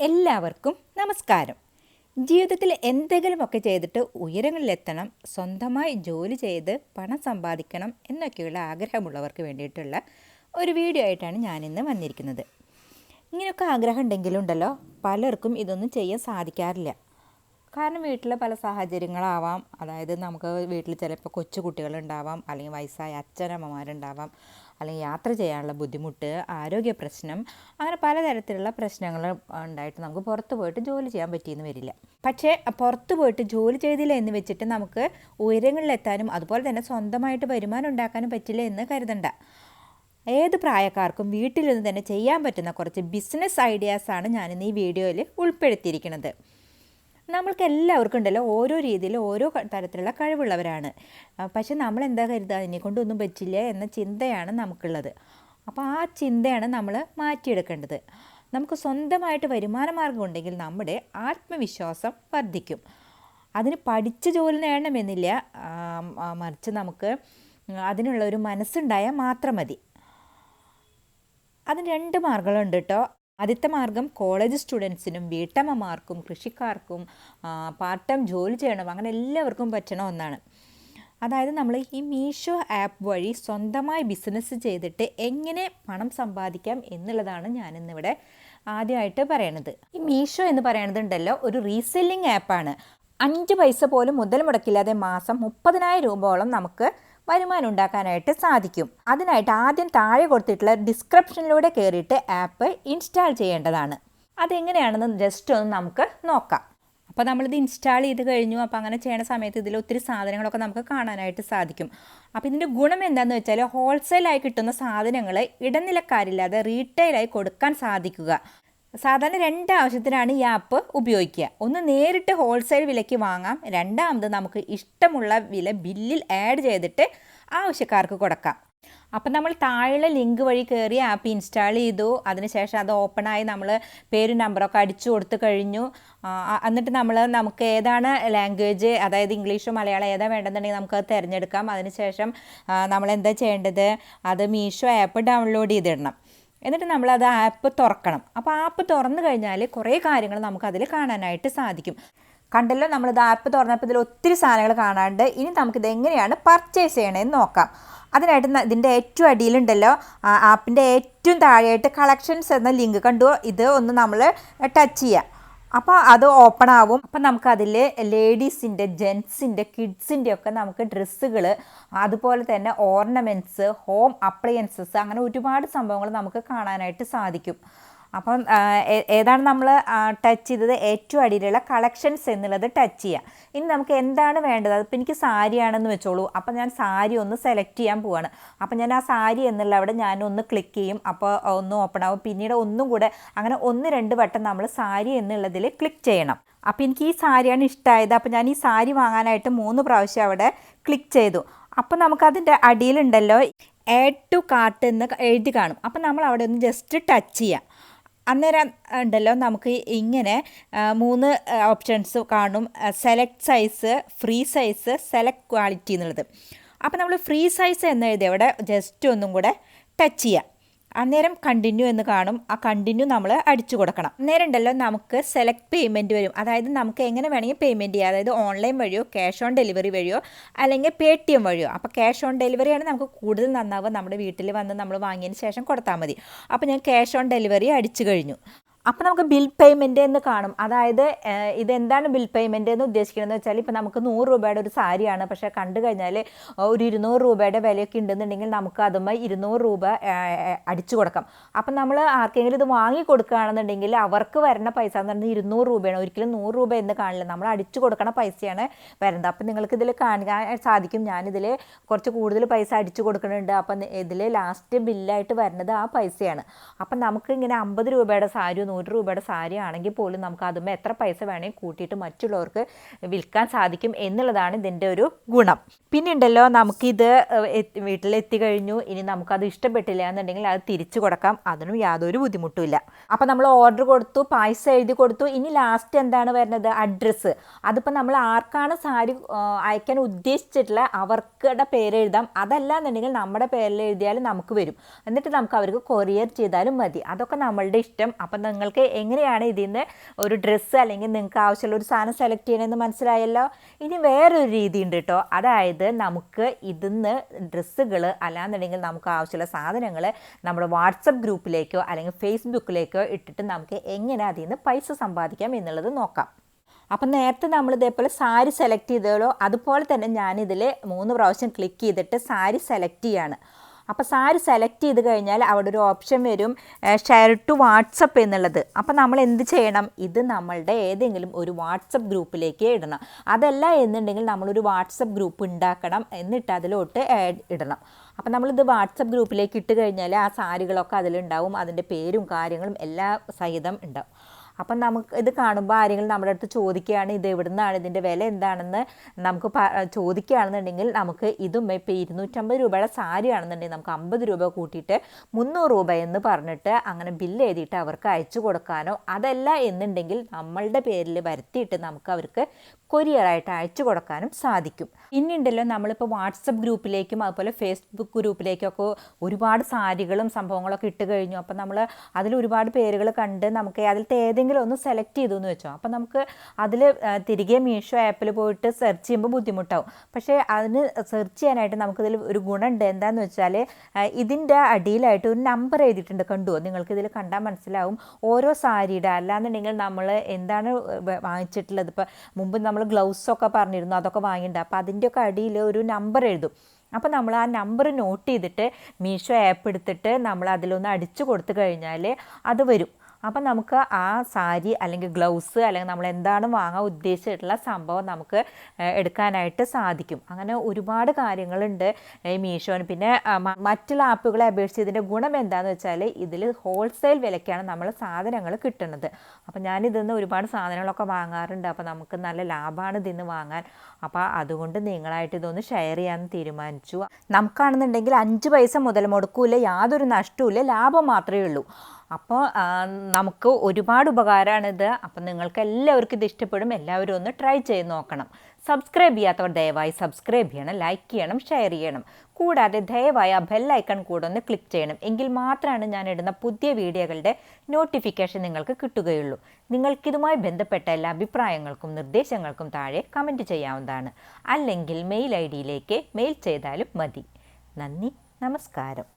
എല്ലാവർക്കും നമസ്കാരം. ജീവിതത്തിൽ എന്തെങ്കിലുമൊക്കെ ചെയ്തിട്ട് ഉയരങ്ങളിലെത്തണം, സ്വന്തമായി ജോലി ചെയ്ത് പണം സമ്പാദിക്കണം എന്നൊക്കെയുള്ള ആഗ്രഹമുള്ളവർക്ക് വേണ്ടിയിട്ടുള്ള ഒരു വീഡിയോ ആയിട്ടാണ് ഞാനിന്ന് വന്നിരിക്കുന്നത്. ഇങ്ങനെയൊക്കെ ആഗ്രഹം ഉണ്ടെങ്കിലും ഉണ്ടല്ലോ, പലർക്കും ഇതൊന്നും ചെയ്യാൻ സാധിക്കാറില്ല. കാരണം വീട്ടിലെ പല സാഹചര്യങ്ങളാവാം. അതായത് നമുക്ക് വീട്ടിൽ ചിലപ്പോൾ കൊച്ചു കുട്ടികളുണ്ടാവാം, അല്ലെങ്കിൽ വയസ്സായ അച്ഛനമ്മമാരുണ്ടാവാം, അല്ലെങ്കിൽ യാത്ര ചെയ്യാനുള്ള ബുദ്ധിമുട്ട്, ആരോഗ്യ പ്രശ്നം, അങ്ങനെ പലതരത്തിലുള്ള പ്രശ്നങ്ങൾ ഉണ്ടായിട്ട് നമുക്ക് പുറത്ത് പോയിട്ട് ജോലി ചെയ്യാൻ പറ്റിയെന്ന് വരില്ല. പക്ഷേ പുറത്ത് പോയിട്ട് ജോലി ചെയ്തില്ല എന്ന് വെച്ചിട്ട് നമുക്ക് ഉയരങ്ങളിലെത്താനും അതുപോലെ തന്നെ സ്വന്തമായിട്ട് വരുമാനം ഉണ്ടാക്കാനും പറ്റില്ല എന്ന് കരുതണ്ട. ഏത് പ്രായക്കാർക്കും വീട്ടിൽ നിന്ന് തന്നെ ചെയ്യാൻ പറ്റുന്ന കുറച്ച് ബിസിനസ് ഐഡിയാസാണ് ഞാനിന്ന് ഈ വീഡിയോയിൽ ഉൾപ്പെടുത്തിയിരിക്കുന്നത്. നമ്മൾക്ക് എല്ലാവർക്കും ഉണ്ടല്ലോ, ഓരോ രീതിയിൽ ഓരോ തരത്തിലുള്ള കഴിവുള്ളവരാണ്. പക്ഷെ നമ്മളെന്താ കരുതുക, അതിനെക്കൊണ്ടൊന്നും പറ്റില്ല എന്ന ചിന്തയാണ് നമുക്കുള്ളത്. അപ്പോൾ ആ ചിന്തയാണ് നമ്മൾ മാറ്റിയെടുക്കേണ്ടത്. നമുക്ക് സ്വന്തമായിട്ട് വരുമാന മാർഗം ഉണ്ടെങ്കിൽ നമ്മുടെ ആത്മവിശ്വാസം വർദ്ധിക്കും. അതിന് പഠിച്ച് ജോലി നേടണമെന്നില്ല, മറിച്ച് നമുക്ക് അതിനുള്ള ഒരു മനസ്സുണ്ടായാൽ മാത്രം മതി. അതിന് 2 മാർഗങ്ങളുണ്ട് കേട്ടോ. ആദ്യത്തെ മാർഗം കോളേജ് സ്റ്റുഡൻസിനും വീട്ടമ്മമാർക്കും കൃഷിക്കാർക്കും പാർട്ട് ടൈം ജോലി ചെയ്യണം, അങ്ങനെ എല്ലാവർക്കും പറ്റണ ഒന്നാണ്. അതായത് നമ്മൾ ഈ മീഷോ ആപ്പ് വഴി സ്വന്തമായി ബിസിനസ് ചെയ്തിട്ട് എങ്ങനെ പണം സമ്പാദിക്കാം എന്നുള്ളതാണ് ഞാനിന്നിവിടെ ആദ്യമായിട്ട് പറയണത്. ഈ മീഷോ എന്ന് പറയണത് ഉണ്ടല്ലോ, ഒരു റീസെല്ലിംഗ് ആപ്പാണ്. 5 പൈസ പോലും മുതൽ മുടക്കില്ലാതെ മാസം 30,000 രൂപയോളം നമുക്ക് വരുമാനം ഉണ്ടാക്കാനായിട്ട് സാധിക്കും. അതിനായിട്ട് ആദ്യം താഴെ കൊടുത്തിട്ടുള്ള ഡിസ്ക്രിപ്ഷനിലൂടെ കയറിയിട്ട് ആപ്പ് ഇൻസ്റ്റാൾ ചെയ്യേണ്ടതാണ്. അതെങ്ങനെയാണെന്ന് ജസ്റ്റ് ഒന്ന് നമുക്ക് നോക്കാം. അപ്പോൾ നമ്മളിത് ഇൻസ്റ്റാൾ ചെയ്ത് കഴിഞ്ഞു. അപ്പോൾ അങ്ങനെ ചെയ്യുന്ന സമയത്ത് ഇതിൽ ഒത്തിരി സാധനങ്ങളൊക്കെ നമുക്ക് കാണാനായിട്ട് സാധിക്കും. അപ്പോൾ ഇതിൻ്റെ ഗുണം എന്താണെന്ന് വെച്ചാൽ, ഹോൾസെയിലായി കിട്ടുന്ന സാധനങ്ങൾ ഇടനിലക്കാരില്ലാതെ റീറ്റെയിലായി കൊടുക്കാൻ സാധിക്കുക. സാധാരണ 2 ആവശ്യത്തിനാണ് ഈ ആപ്പ് ഉപയോഗിക്കുക. ഒന്ന്, നേരിട്ട് ഹോൾസെയിൽ വിലയ്ക്ക് വാങ്ങാം. രണ്ടാമത് നമുക്ക് ഇഷ്ടമുള്ള വില ബില്ലിൽ ആഡ് ചെയ്തിട്ട് ആവശ്യക്കാർക്ക് കൊടുക്കാം. അപ്പം നമ്മൾ താഴെ ലിങ്ക് വഴി കയറി ആപ്പ് ഇൻസ്റ്റാൾ ചെയ്തു. അതിനുശേഷം അത് ഓപ്പണായി നമ്മൾ പേരും നമ്പറൊക്കെ അടിച്ചു കൊടുത്തു കഴിഞ്ഞു. എന്നിട്ട് നമുക്ക് ഏതാണ് ലാംഗ്വേജ്, അതായത് ഇംഗ്ലീഷോ മലയാളം ഏതാ വേണ്ടെന്നുണ്ടെങ്കിൽ നമുക്കത് തിരഞ്ഞെടുക്കാം. അതിനുശേഷം നമ്മളെന്താ ചെയ്യേണ്ടത്, അത് മീഷോ ആപ്പ് ഡൗൺലോഡ് ചെയ്തിടണം. എന്നിട്ട് നമ്മളത് ആപ്പ് തുറക്കണം. അപ്പോൾ ആപ്പ് തുറന്നു കഴിഞ്ഞാൽ കുറേ കാര്യങ്ങൾ നമുക്കതിൽ കാണാനായിട്ട് സാധിക്കും. കണ്ടല്ലോ, നമ്മളിത് ആപ്പ് തുറന്നപ്പോൾ ഇതിൽ ഒത്തിരി സാധനങ്ങൾ കാണാണ്ട്. ഇനി നമുക്കിത് എങ്ങനെയാണ് പർച്ചേസ് ചെയ്യണമെന്ന് നോക്കാം. അതിനായിട്ട് ഇതിൻ്റെ ഏറ്റവും അടിയിലുണ്ടല്ലോ, ആപ്പിൻ്റെ ഏറ്റവും താഴെയായിട്ട് കളക്ഷൻസ് എന്ന ലിങ്ക് കണ്ടു. ഇത് ഒന്ന് നമ്മൾ ടച്ച് ചെയ്യുക. അപ്പോൾ അത് ഓപ്പൺ ആവും. അപ്പം നമുക്കതിൽ ലേഡീസിൻ്റെ, ജെൻസിൻ്റെ, കിഡ്സിൻ്റെ ഒക്കെ നമുക്ക് ഡ്രസ്സുകൾ, അതുപോലെ തന്നെ ഓർണമെൻറ്റ്സ്, ഹോം അപ്ലയൻസസ്, അങ്ങനെ ഒരുപാട് സംഭവങ്ങൾ നമുക്ക് കാണാനായിട്ട് സാധിക്കും. അപ്പം ഏതാണ് നമ്മൾ ടച്ച് ചെയ്തത്, ഏറ്റവും അടിയിലുള്ള കളക്ഷൻസ് എന്നുള്ളത് ടച്ച് ചെയ്യുക. ഇനി നമുക്ക് എന്താണ് വേണ്ടത്, അതിപ്പോൾ എനിക്ക് സാരിയാണെന്ന് വെച്ചോളൂ. അപ്പം ഞാൻ സാരി ഒന്ന് സെലക്ട് ചെയ്യാൻ പോവാണ്. അപ്പം ഞാൻ ആ സാരി എന്നുള്ള അവിടെ ഞാനൊന്ന് ക്ലിക്ക് ചെയ്യും. അപ്പോൾ ഒന്ന് ഓപ്പൺ ആവും. പിന്നീട് ഒന്നും കൂടെ അങ്ങനെ 1-2 വട്ടം നമ്മൾ സാരി എന്നുള്ളതിൽ ക്ലിക്ക് ചെയ്യണം. അപ്പോൾ എനിക്ക് ഈ സാരിയാണ് ഇഷ്ടമായത്. അപ്പോൾ ഞാൻ ഈ സാരി വാങ്ങാനായിട്ട് 3 പ്രാവശ്യം അവിടെ ക്ലിക്ക് ചെയ്തു. അപ്പോൾ നമുക്കതിൻ്റെ അടിയിലുണ്ടല്ലോ ആഡ് ടു കാർട്ട് എന്ന് എഴുതി കാണും. അപ്പം നമ്മൾ അവിടെ ഒന്ന് ജസ്റ്റ് ടച്ച് ചെയ്യുക. അന്നേരം ഉണ്ടല്ലോ നമുക്ക് ഇങ്ങനെ 3 ഓപ്ഷൻസ് കാണും. Select size, free size, select quality എന്നുള്ളത്. അപ്പോൾ നമ്മൾ ഫ്രീ സൈസ് എന്ന് എഴുതി അവിടെ ജസ്റ്റ് ഒന്നും കൂടെ ടച്ച് ചെയ്യുക. അന്നേരം കണ്ടിന്യൂ എന്ന് കാണും. ആ കണ്ടിന്യൂ നമ്മൾ അടിച്ചു കൊടുക്കണം. അന്നേരം ഉണ്ടല്ലോ നമുക്ക് സെലക്ട് പേയ്മെൻറ്റ് വരും. അതായത് നമുക്ക് എങ്ങനെ വേണമെങ്കിൽ പേയ്മെൻറ്റ് ചെയ്യാം. അതായത് ഓൺലൈൻ വഴിയോ ക്യാഷ് ഓൺ ഡെലിവറി വഴിയോ അല്ലെങ്കിൽ PayTM വഴിയോ. അപ്പോൾ ക്യാഷ് ഓൺ ഡെലിവറിയാണ് നമുക്ക് കൂടുതൽ നന്നാവുക. നമ്മുടെ വീട്ടിൽ വന്ന് നമ്മൾ വാങ്ങിയതിന് ശേഷം കൊടുത്താൽ മതി. അപ്പോൾ ഞാൻ ക്യാഷ് ഓൺ ഡെലിവറി അടിച്ചു കഴിഞ്ഞു. അപ്പോൾ നമുക്ക് ബിൽ പേയ്മെൻറ്റ് എന്ന് കാണും. അതായത് ഇതെന്താണ് ബിൽ പേയ്മെൻറ്റ് എന്ന് ഉദ്ദേശിക്കുന്നതെന്ന് വെച്ചാൽ, ഇപ്പോൾ നമുക്ക് 100 രൂപയുടെ ഒരു സാരിയാണ്, പക്ഷേ കണ്ടു കഴിഞ്ഞാൽ ഒരു 200 രൂപയുടെ വിലയൊക്കെ ഉണ്ടെന്നുണ്ടെങ്കിൽ നമുക്ക് അതുമായി 200 രൂപ അടിച്ചു കൊടുക്കാം. അപ്പം നമ്മൾ ആർക്കെങ്കിലും ഇത് വാങ്ങി കൊടുക്കുകയാണെന്നുണ്ടെങ്കിൽ അവർക്ക് വരുന്ന പൈസ എന്ന് പറഞ്ഞാൽ 200 രൂപയാണ്. ഒരിക്കലും 100 രൂപ എന്ന് കാണില്ല, നമ്മൾ അടിച്ചു കൊടുക്കണ പൈസയാണ് വരുന്നത്. അപ്പം നിങ്ങൾക്കിതിൽ കാണാൻ സാധിക്കും, ഞാനിതിൽ കുറച്ച് കൂടുതൽ പൈസ അടിച്ചു കൊടുക്കുന്നുണ്ട്. അപ്പം ഇതിൽ ലാസ്റ്റ് ബില്ലായിട്ട് വരുന്നത് ആ പൈസയാണ്. അപ്പം നമുക്ക് ഇങ്ങനെ 50 രൂപയുടെ സാരി, 100 രൂപയുടെ സാരി ആണെങ്കിൽ പോലും നമുക്ക് അതുമ്പോൾ എത്ര പൈസ വേണമെങ്കിൽ കൂട്ടിയിട്ട് മറ്റുള്ളവർക്ക് വിൽക്കാൻ സാധിക്കും എന്നുള്ളതാണ് ഇതിൻ്റെ ഒരു ഗുണം. പിന്നെ ഉണ്ടല്ലോ, നമുക്കിത് വീട്ടിലെത്തി കഴിഞ്ഞു. ഇനി നമുക്കത് ഇഷ്ടപ്പെട്ടില്ല എന്നുണ്ടെങ്കിൽ അത് തിരിച്ചു കൊടുക്കാം. അതിനും യാതൊരു ബുദ്ധിമുട്ടുമില്ല. അപ്പോൾ നമ്മൾ ഓർഡർ കൊടുത്തു, പൈസ എഴുതി കൊടുത്തു. ഇനി ലാസ്റ്റ് എന്താണ് വരുന്നത്, അഡ്രസ്സ്. അതിപ്പോൾ നമ്മൾ ആർക്കാണ് സാരി അയക്കാൻ ഉദ്ദേശിച്ചിട്ടുള്ള അവരുടെ പേര് എഴുതാം. അതല്ല എന്നുണ്ടെങ്കിൽ നമ്മുടെ പേരിൽ എഴുതിയാലും നമുക്ക് വരും. എന്നിട്ട് നമുക്ക് അവർക്ക് കൊറിയർ ചെയ്താലും മതി. അതൊക്കെ നമ്മളുടെ ഇഷ്ടം. അപ്പം നിങ്ങൾക്ക് എങ്ങനെയാണ് ഇതിൽ നിന്ന് ഒരു ഡ്രസ്സ് അല്ലെങ്കിൽ നിങ്ങൾക്ക് ആവശ്യമുള്ള ഒരു സാധനം സെലക്ട് ചെയ്യണമെന്ന് മനസ്സിലായല്ലോ. ഇനി വേറൊരു രീതി ഉണ്ട് കേട്ടോ. അതായത് നമുക്ക് ഇതിന്ന് ഡ്രസ്സുകൾ അല്ലാന്നുണ്ടെങ്കിൽ നമുക്ക് ആവശ്യമുള്ള സാധനങ്ങൾ നമ്മുടെ വാട്സപ്പ് ഗ്രൂപ്പിലേക്കോ അല്ലെങ്കിൽ ഫേസ്ബുക്കിലേക്കോ ഇട്ടിട്ട് നമുക്ക് എങ്ങനെ അതിൽ നിന്ന് പൈസ സമ്പാദിക്കാം എന്നുള്ളത് നോക്കാം. അപ്പം നേരത്തെ നമ്മൾ ഇതേപോലെ സാരി സെലക്ട് ചെയ്തല്ലോ, അതുപോലെ തന്നെ ഞാനിതിൽ 3 പ്രാവശ്യം ക്ലിക്ക് ചെയ്തിട്ട് സാരി സെലക്ട് ചെയ്യാണ്. അപ്പോൾ സാരി സെലക്ട് ചെയ്ത് കഴിഞ്ഞാൽ അവിടെ ഒരു ഓപ്ഷൻ വരും ഷെയർ ടു വാട്സപ്പ് എന്നുള്ളത്. അപ്പോൾ നമ്മൾ എന്ത് ചെയ്യണം, ഇത് നമ്മളുടെ ഏതെങ്കിലും ഒരു വാട്സപ്പ് ഗ്രൂപ്പിലേക്ക് ഇടണം. അതല്ല എന്നുണ്ടെങ്കിൽ നമ്മളൊരു വാട്സപ്പ് ഗ്രൂപ്പ് ഉണ്ടാക്കണം, എന്നിട്ട് അതിലോട്ട് ഇടണം. അപ്പോൾ നമ്മളിത് വാട്സപ്പ് ഗ്രൂപ്പിലേക്ക് ഇട്ട് കഴിഞ്ഞാൽ ആ സാരികളൊക്കെ അതിലുണ്ടാവും, അതിൻ്റെ പേരും കാര്യങ്ങളും എല്ലാ സഹിതം ഉണ്ടാവും. അപ്പം നമുക്ക് ഇത് കാണുമ്പോൾ ആരെങ്കിലും നമ്മുടെ അടുത്ത് ചോദിക്കുകയാണ് ഇത് എവിടെ നിന്നാണ്, ഇതിൻ്റെ വില എന്താണെന്ന് നമുക്ക് ചോദിക്കുകയാണെന്നുണ്ടെങ്കിൽ നമുക്ക് ഇതും ഇപ്പോൾ 250 രൂപയുടെ സാരി ആണെന്നുണ്ടെങ്കിൽ നമുക്ക് 50 രൂപ കൂട്ടിയിട്ട് 300 രൂപ എന്ന് പറഞ്ഞിട്ട് അങ്ങനെ ബില്ല് എഴുതിയിട്ട് അവർക്ക് അയച്ചു കൊടുക്കാനോ, അതല്ല എന്നുണ്ടെങ്കിൽ നമ്മളുടെ പേരിൽ വരുത്തിയിട്ട് നമുക്ക് അവർക്ക് കൊറിയറായിട്ട് അയച്ചു കൊടുക്കാനും സാധിക്കും. പിന്നെയുണ്ടല്ലോ നമ്മളിപ്പോൾ വാട്സപ്പ് ഗ്രൂപ്പിലേക്കും അതുപോലെ ഫേസ്ബുക്ക് ഗ്രൂപ്പിലേക്കൊക്കെ ഒരുപാട് സാരികളും സംഭവങ്ങളൊക്കെ ഇട്ട് കഴിഞ്ഞു. അപ്പോൾ നമ്മൾ അതിൽ ഒരുപാട് പേരുകൾ കണ്ട് നമുക്ക് അതിലത്തെ ഏതെങ്കിലും ഒന്ന് സെലക്ട് ചെയ്തു എന്ന് വെച്ചോ. അപ്പോൾ നമുക്ക് അതിൽ തിരികെ മീഷോ ആപ്പിൽ പോയിട്ട് സെർച്ച് ചെയ്യുമ്പോൾ ബുദ്ധിമുട്ടാവും. പക്ഷേ അതിന് സെർച്ച് ചെയ്യാനായിട്ട് നമുക്കിതിൽ ഒരു ഗുണമുണ്ട്. എന്താണെന്ന് വെച്ചാൽ ഇതിൻ്റെ അടിയിലായിട്ട് ഒരു നമ്പർ എഴുതിയിട്ടുണ്ട്, കണ്ടുവോ? നിങ്ങൾക്കിതിൽ കണ്ടാൽ മനസ്സിലാവും ഓരോ സാരിയുടെ. അല്ലാന്നുണ്ടെങ്കിൽ നമ്മൾ എന്താണ് വാങ്ങിച്ചിട്ടുള്ളത്, ഇപ്പോൾ മുമ്പ് നമ്മൾ ഗ്ലൗസൊക്കെ പറഞ്ഞിരുന്നു, അതൊക്കെ വാങ്ങിയിട്ടുണ്ട്. അപ്പോൾ അതിൻ്റെയൊക്കെ അടിയിൽ ഒരു നമ്പർ എഴുതും. അപ്പോൾ നമ്മൾ ആ നമ്പർ നോട്ട് ചെയ്തിട്ട് മീഷോ ആപ്പ് എടുത്തിട്ട് നമ്മൾ അതിലൊന്ന് അടിച്ചു കൊടുത്തു കഴിഞ്ഞാൽ അത് വരും. അപ്പം നമുക്ക് ആ സാരി അല്ലെങ്കിൽ ഗ്ലൗസ് അല്ലെങ്കിൽ നമ്മൾ എന്താണ് വാങ്ങാൻ ഉദ്ദേശിച്ചിട്ടുള്ള സംഭവം നമുക്ക് എടുക്കാനായിട്ട് സാധിക്കും. അങ്ങനെ ഒരുപാട് കാര്യങ്ങളുണ്ട് മീഷോന്. പിന്നെ മറ്റുള്ള ആപ്പുകളെ അപേക്ഷിച്ച് ഇതിൻ്റെ ഗുണം എന്താണെന്ന് വെച്ചാൽ ഇതിൽ ഹോൾസെയിൽ വിലയ്ക്കാണ് നമ്മൾ സാധനങ്ങൾ കിട്ടുന്നത്. അപ്പോൾ ഞാനിതിൽ നിന്ന് ഒരുപാട് സാധനങ്ങളൊക്കെ വാങ്ങാറുണ്ട്. അപ്പോൾ നമുക്ക് നല്ല ലാഭമാണ് ഇതിൽ നിന്ന് വാങ്ങാൻ. അപ്പോൾ അതുകൊണ്ട് നിങ്ങളായിട്ട് ഇതൊന്ന് ഷെയർ ചെയ്യാമെന്ന് തീരുമാനിച്ചു. നമുക്കാണെന്നുണ്ടെങ്കിൽ 5 പൈസ മുതൽ മുടക്കൂല, യാതൊരു നഷ്ടവുമില്ല, ലാഭം മാത്രമേ ഉള്ളൂ. അപ്പോൾ നമുക്ക് ഒരുപാട് ഉപകാരമാണിത്. അപ്പം നിങ്ങൾക്ക് എല്ലാവർക്കും ഇത് ഇഷ്ടപ്പെടും. എല്ലാവരും ഒന്ന് ട്രൈ ചെയ്ത് നോക്കണം. സബ്സ്ക്രൈബ് ചെയ്യാത്തവർ ദയവായി സബ്സ്ക്രൈബ് ചെയ്യണം, ലൈക്ക് ചെയ്യണം, ഷെയർ ചെയ്യണം. കൂടാതെ ദയവായി ആ ബെല്ലൈക്കൺ കൂടെ ഒന്ന് ക്ലിക്ക് ചെയ്യണം. എങ്കിൽ മാത്രമാണ് ഞാൻ ഇടുന്ന പുതിയ വീഡിയോകളുടെ നോട്ടിഫിക്കേഷൻ നിങ്ങൾക്ക് കിട്ടുകയുള്ളൂ. നിങ്ങൾക്കിതുമായി ബന്ധപ്പെട്ട എല്ലാ അഭിപ്രായങ്ങൾക്കും നിർദ്ദേശങ്ങൾക്കും താഴെ കമൻറ്റ് ചെയ്യാവുന്നതാണ്. അല്ലെങ്കിൽ മെയിൽ ID യിലേക്ക് മെയിൽ ചെയ്താലും മതി. നന്ദി, നമസ്കാരം.